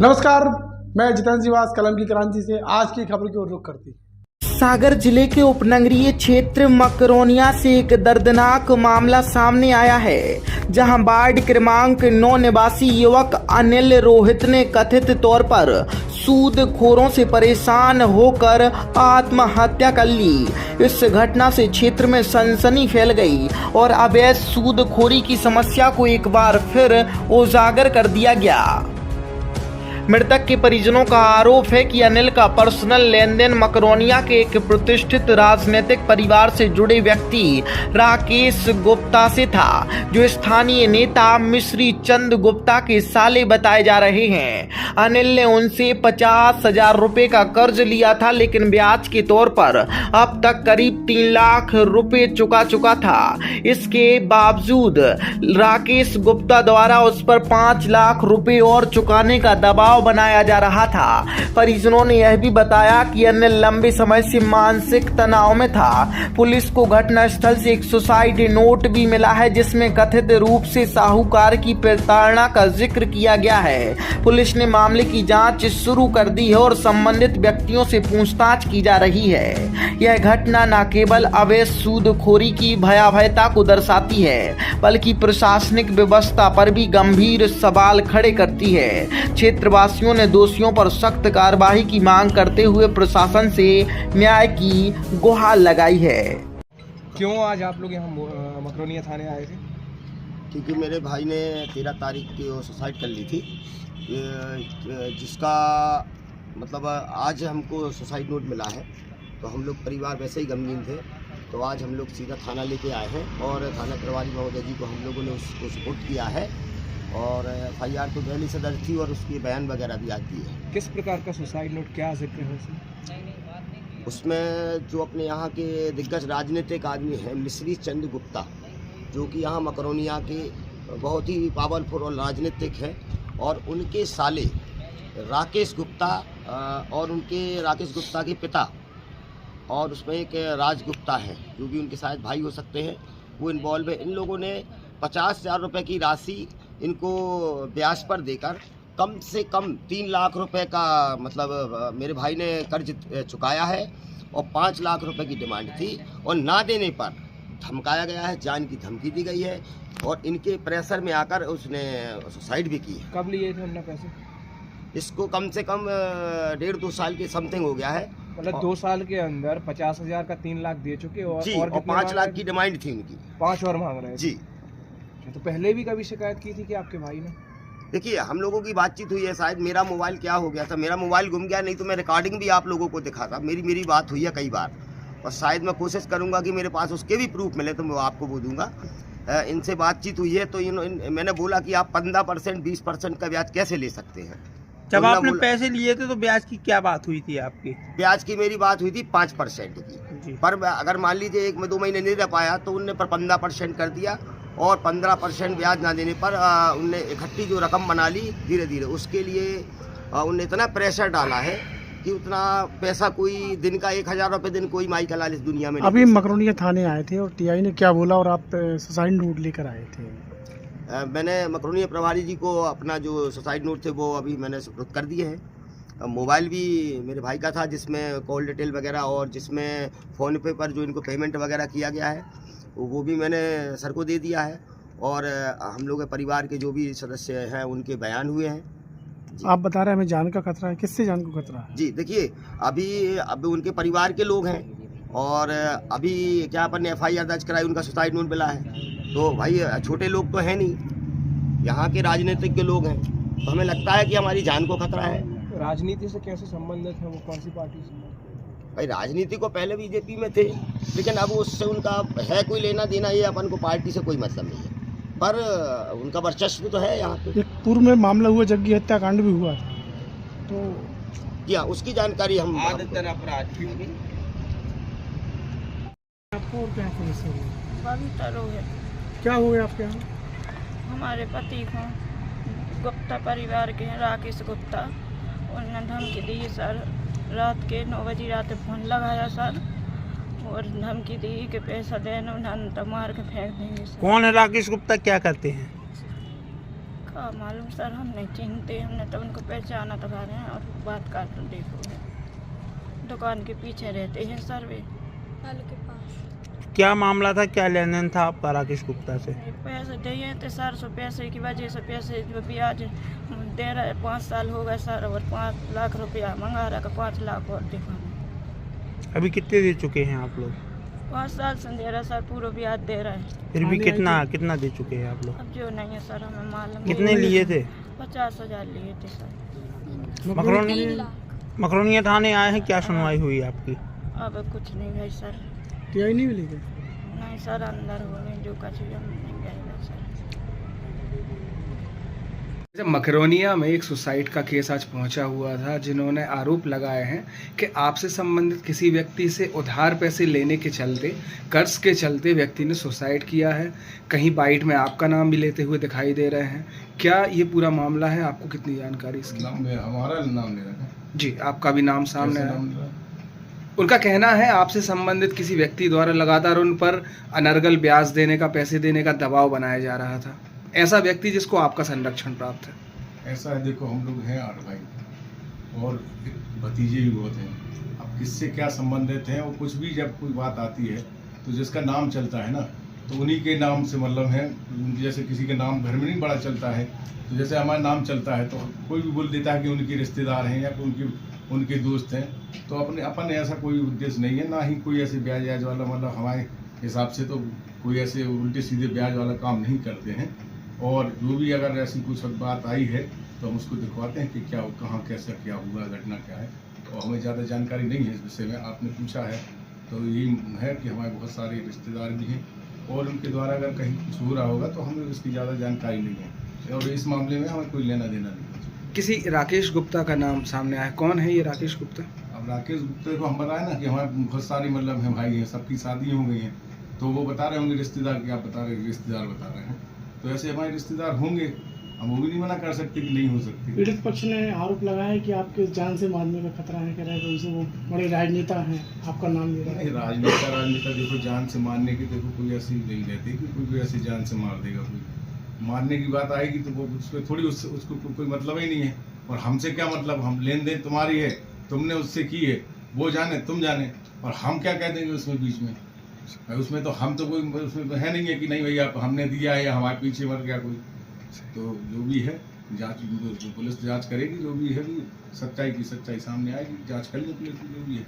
नमस्कार, मैं जितेंद्र जीवास कलम की क्रांति से आज की खबर की ओर रुख करती। सागर जिले के उपनगरीय क्षेत्र मकरोनिया से एक दर्दनाक मामला सामने आया है, जहां वार्ड क्रमांक 9 निवासी युवक अनिल रोहित ने कथित तौर पर सूदखोरों से परेशान होकर आत्महत्या कर ली। इस घटना से क्षेत्र में सनसनी फैल गई और अवैध सूदखोरी की समस्या को एक बार फिर उजागर कर दिया गया। मृतक के परिजनों का आरोप है कि अनिल का पर्सनल लेन देन मकरोनिया के एक प्रतिष्ठित राजनीतिक परिवार से जुड़े व्यक्ति राकेश गुप्ता से था, जो स्थानीय नेता मिश्री चंद गुप्ता के साले बताए जा रहे हैं। अनिल ने उनसे 50,000 रुपए का कर्ज लिया था, लेकिन ब्याज के तौर पर अब तक करीब 3 लाख रुपए चुका था। इसके बावजूद राकेश गुप्ता द्वारा उस पर 5 लाख रुपए और चुकाने का दबाव बनाया जा रहा था। परिजनों ने यह भी बताया कि अनिल लंबे समय से मानसिक तनाव में था। पुलिस को घटनास्थल से एक सुसाइड नोट भी मिला है, जिसमें कथित रूप से साहूकार की प्रताड़ना का जिक्र किया गया है। पुलिस ने मामले की जांच शुरू कर दी है और संबंधित व्यक्तियों से पूछताछ की जा रही है। यह घटना न केवल अवैध सूदखोरी की भयावहता को दर्शाती है, बल्कि प्रशासनिक व्यवस्था पर भी गंभीर सवाल खड़े करती है। क्षेत्रवासियों ने दोषियों पर सख्त कार्रवाई की मांग करते हुए प्रशासन से न्याय की गुहार लगाई है। क्यों आज आप लोग यहाँ मकरोनिया थाने आए थे? क्योंकि मेरे भाई ने 13 तारीख की सुसाइड कर ली थी, जिसका मतलब आज हमको सुसाइड नोट मिला है। तो हम लोग परिवार वैसे ही गमगीन थे, तो आज हम लोग सीधा थाना लेके आए हैं और थाना प्रभारी महोदय जी को हम लोगों ने उसको सपोर्ट किया है और FIR तो पहले से दर्ज थी और उसकी बयान वगैरह भी आती है। किस प्रकार का सुसाइड नोट, क्या जिक्र है उसमें? उसमें जो अपने यहाँ के दिग्गज राजनीतिक आदमी हैं मिश्री चंद गुप्ता, जो कि यहाँ मकरोनिया के बहुत ही पावरफुल और राजनीतिक हैं, और उनके साले राकेश गुप्ता और उनके राकेश गुप्ता के पिता, और उसमें एक राज गुप्ता है जो भी उनके शायद भाई हो सकते हैं, वो इन्वॉल्व है। इन लोगों ने 50,000 रुपये की राशि इनको ब्याज पर देकर कम से कम 3 लाख रुपए का मतलब मेरे भाई ने कर्ज चुकाया है और 5 लाख रुपए की डिमांड थी, और ना देने पर धमकाया गया है, जान की धमकी दी गई है और इनके प्रेशर में आकर उसने सुसाइड भी की है। कब लिए थे उन्होंने पैसे? इसको कम से कम 1.5-2 साल के समथिंग हो गया है। मतलब 2 साल के अंदर 50,000 का 3 लाख दे चुके और जी, और 5 लाख की डिमांड थी उनकी। 5 और मांग रहे हैं जी। तो पहले भी कभी शिकायत की थी कि आपके भाई ने? देखिए, हम लोगों की बातचीत हुई है, शायद मेरा मोबाइल क्या हो गया था, मेरा मोबाइल गुम गया, नहीं तो मैं रिकॉर्डिंग भी आप लोगों को दिखाता। मेरी बात हुई है कई बार, और शायद मैं कोशिश करूंगा कि मेरे पास उसके भी प्रूफ मिले तो मैं आपको वो दूंगा। इनसे बातचीत हुई है तो मैंने बोला कि आप 15% 20% का ब्याज कैसे ले सकते हैं। जब आपने पैसे लिए थे तो ब्याज की क्या बात हुई थी आपकी? ब्याज की मेरी बात हुई थी 5% की, पर अगर मान लीजिए 1-2 महीने नहीं दे पाया तो उनने पर 15% कर दिया, और 15% ब्याज ना देने पर उनने इकट्ठी जो रकम बना ली धीरे धीरे, उसके लिए उनने इतना प्रेशर डाला है कि उतना पैसा कोई दिन का 1,000 रुपये दिन कोई माई कलाल इस दुनिया में। अभी मकरोनिया थाने आए थे और TI ने क्या बोला और आप सुसाइड नोट लेकर आए थे? मैंने मकरोनिया प्रभारी जी को अपना जो सुसाइड नोट थे वो अभी मैंने सुपुर्द कर दिए हैं। मोबाइल भी मेरे भाई का था, जिसमें कॉल डिटेल वगैरह और जिसमें फ़ोन पे पर जो इनको पेमेंट वगैरह किया गया है वो भी मैंने सर को दे दिया है, और हम लोग के परिवार के जो भी सदस्य हैं उनके बयान हुए हैं। आप बता रहे हैं हमें जान का खतरा है, किससे जान को खतरा है? जी देखिए, अभी उनके परिवार के लोग हैं, और अभी क्या अपन ने FIR दर्ज कराई, उनका सुसाइड नोट मिला है। तो भाई छोटे लोग तो हैं नहीं, यहाँ के राजनीतिक के लोग हैं, तो हमें लगता है कि हमारी जान को खतरा है। राजनीति से कैसे संबंधित है वो? कौन सी पार्टी से? भाई राजनीति को पहले BJP में थे, लेकिन अब उससे उनका है कोई लेना देना, ये अपन को पार्टी से कोई मतलब नहीं है, पर उनका वर्चस्व तो है यहाँ पे। एक पूर्व में मामला हुआ, जग्गी हत्याकांड भी हुआ था, तो क्या उसकी जानकारी हम आपको क्या बबीता रोहित। क्या हो गया आपके यहाँ? हमारे पति को गुप्ता परिवार के हैं, राकेश गुप्ता, उन्होंने धमकी दी सर। रात के 9 बजे रात फोन लगाया सर, और धमकी दी कि पैसा देना, उन्होंने तो मार के फेंक देंगे सर। कौन है राकेश गुप्ता, क्या करते हैं? का मालूम सर, हम नहीं चिंते, हमने तो उनको पहचाना तो रहे हैं और बात कर तो देखो दुकान के पीछे रहते हैं सर वे के पास। क्या मामला था, क्या लेन देन था आपका राकेश गुप्ता से? पैसे दिए थे सर, सो पैसे की वजह से पैसे जो ब्याज दे रहा है, 5 साल हो गए सर, और 5 लाख रुपया मंगा रहा है, 5 लाख और देखो। अभी कितने दे चुके हैं आप लोग? 5 साल से दे रहा है सर, पूरा ब्याज दे रहा है। फिर भी कितना दे चुके हैं आप लोग? अब जो नहीं है सर हमें मालूम। कितने लिए थे? 50,000 लिए थे सर। मकरोनिया थाने आए हैं, क्या सुनवाई हुई आपकी? अब कुछ नहीं भाई सर। टीआई नहीं मिली क्या? नहीं सर, अंदर होने जो कुछ भी हम नहीं गए सर। जब मकरोनिया में एक सुसाइड का केस आज पहुंचा हुआ था, जिन्होंने आरोप लगाए हैं कि आपसे संबंधित किसी व्यक्ति से उधार पैसे लेने के चलते, कर्ज के चलते व्यक्ति ने सुसाइड किया है। कहीं बाइट में आपका नाम भी लेते हुए दिखाई दे रहे हैं। क्या ये पूरा मामला है? आपको कितनी जानकारी इसकी? हमारा नाम ले रखा है जी, आपका भी नाम सामने है। उनका कहना है आपसे संबंधित किसी व्यक्ति द्वारा लगातार उन पर अनर्गल ब्याज देने का, पैसे देने का दबाव बनाया जा रहा था। ऐसा व्यक्ति जिसको आपका संरक्षण प्राप्त है। ऐसा है, देखो हम लोग हैं 8 भाई और भतीजे भी बहुत हैं। अब किससे क्या संबंधित हैं, और कुछ भी जब कोई बात आती है तो जिसका नाम चलता है ना, तो उन्हीं के नाम से मतलब है। जैसे किसी के नाम घर में नहीं बड़ा चलता है, तो जैसे हमारा नाम चलता है तो कोई भी बोल देता है कि उनके रिश्तेदार हैं या उनके दोस्त हैं। तो अपन ऐसा कोई उद्देश्य नहीं है, ना ही कोई ऐसे ब्याज वाला, मतलब हमारे हिसाब से तो कोई ऐसे उल्टे सीधे ब्याज वाला काम नहीं करते हैं। और जो भी अगर ऐसी कुछ बात आई है तो हम उसको दिखवाते हैं कि क्या, कहाँ, कैसा, क्या हुआ, घटना क्या है। तो हमें ज़्यादा जानकारी नहीं है इस विषय में। आपने पूछा है तो यही है कि हमारे बहुत सारे रिश्तेदार भी हैं और उनके द्वारा अगर कहीं कुछ हो रहा होगा तो हमें उसकी ज़्यादा जानकारी नहीं है, और इस मामले में हमें कोई लेना देना नहीं है। किसी राकेश गुप्ता का नाम सामने आया, कौन है ये राकेश गुप्ता? अब राकेश गुप्ता को हम बताएं ना कि हमारे बहुत सारी मतलब हैं भाई हैं, सबकी शादी हो गई हैं, तो वो बता रहे होंगे रिश्तेदार की, आप बता रहे रिश्तेदार बता रहे हैं, तो ऐसे हमारे रिश्तेदार होंगे। हम वो भी नहीं मना कर सकते कि नहीं हो सकती। पीड़ित पक्ष ने आरोप लगाया है कि आपके जान से मारने का खतरा है, कह रहे हैं उनसे वो बड़े राजनेता हैं, आपका नाम ले रहा है। राजनेता देखो, जान से मारने की देखो कोई ऐसी नहीं रहती कि कोई ऐसी जान से मार देगा। कोई मारने की बात आएगी तो वो उसमें थोड़ी उसको कोई मतलब ही नहीं है। और हमसे क्या मतलब, हम लेन देन तुम्हारी है, तुमने उससे की है, वो जाने तुम जाने, और हम क्या कह देंगे उसमें बीच में? उसमें तो हम तो कोई उसमें तो है नहीं है कि नहीं भैया हमने दिया है या हमारे पीछे मर गया कोई। तो जो भी है जांच, पुलिस जांच करेगी, जो भी है भी सच्चाई की सच्चाई सामने आएगी, जांच करेगी पुलिस जो भी है।